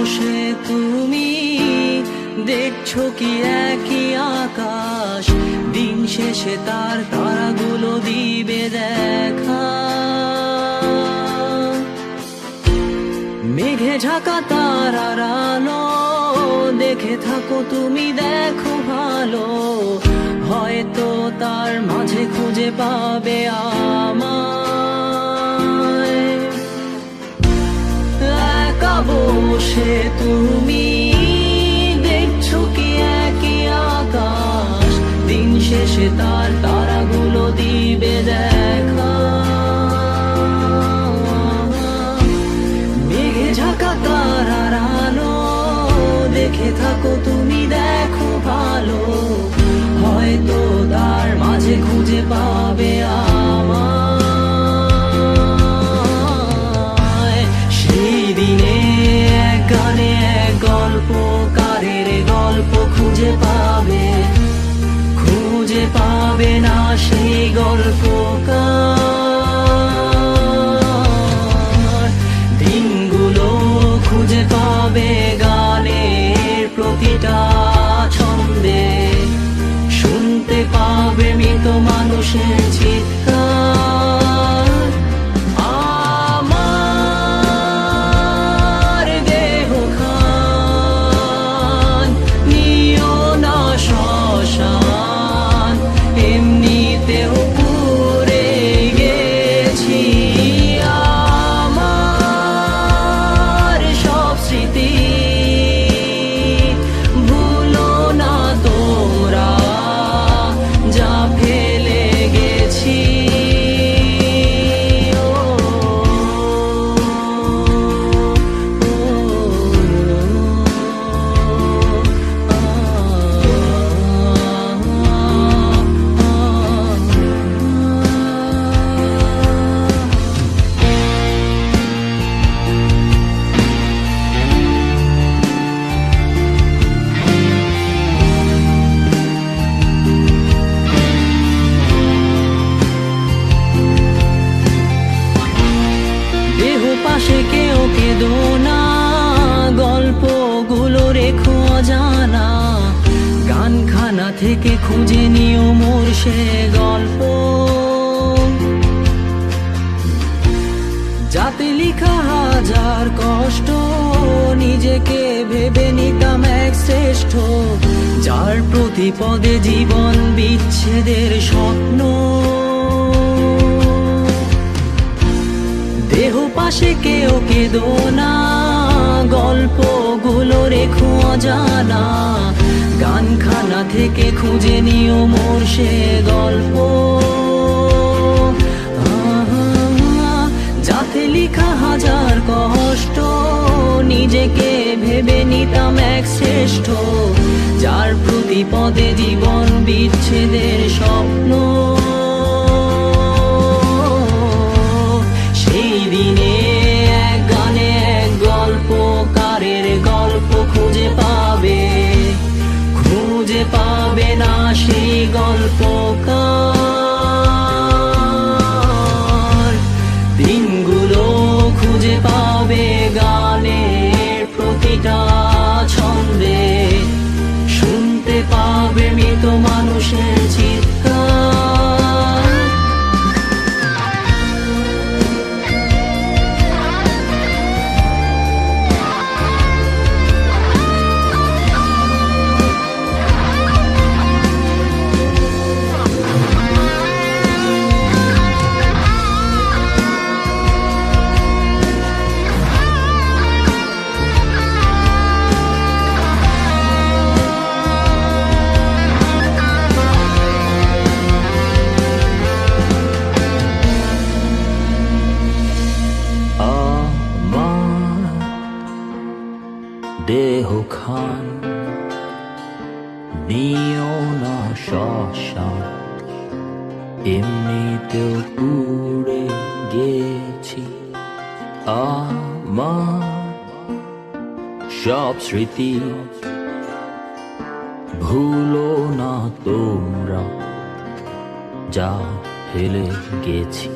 বসে তুমি দেখছো কি একই আকাশ, দিন শেষে তার তারাগুলো দিবে দেখা। মেঘে ঢাকা তারার আলো দেখে থাকো তুমি, দেখো ভালো, হয়তো তার মাঝে খুঁজে পাবে আমায়। একা বসে তুমি দেখছো কি একই আকাশ, দিন শেষে তার তারাগুলো দিবে দেখা। মেঘে ঢাকা তারার আলো দেখে থাকো তুমি, দেখো ভালো, হয়তো তার মাঝে খুঁজে পাবে আমায়। সেই দিনে এক গানে এক গল্পকারের গল্প খুঁজে পাবে, খুঁজে পাবে না সেই গল্পকার। দিনগুলো খুঁজে পাবে গানের প্রতিটা ছন্দে, শুনতে পাবে মৃত মানুষের চিৎকার। আমার দেহ খান নিও না শ্মশান, এমনিতেও পুড়ে গেছি। আমার সব স্মৃতি ভুলো না তোমরা, যা ফেলে গেছি। দেহ পাশে কেউ কেঁদো না, গল্পগুলো রেখো অজানা, গানখানা থেকে খুঁজে নিও মোর সে গল্প। যাতে লিখা হাজার কষ্ট, নিজেকে ভেবে নিতাম এক শ্রেষ্ঠ, যার প্রতি পদে জীবন বিচ্ছেদের স্বপ্ন। দেহ পাশে কেউ কেঁদো না, গল্পগুলো রেখো অজানা, গানখানা থেকে খুঁজে নিও মোর সে গল্প। যাতে লিখা হাজার কষ্ট, নিজেকে ভেবে নিতাম এক শ্রেষ্ঠ, যার প্রতি পদে জীবন বিচ্ছেদের স্বপ্ন। সেই দিনে এক গানে এক গল্পকারের গল্প খুঁজে পাবে, খুঁজে পাবে না সেই গল্পকার। দিনগুলো খুঁজে পাবে গানের প্রতিটা ছন্দে, শুনতে পাবে মৃত মানুষের চিৎকার। দেহ খান নিও না শ্মশান, এমনিতেও পুড়ে গেছি। আমার সব স্মৃতি ভুলো না তোমরা, যা ফেলে গেছি।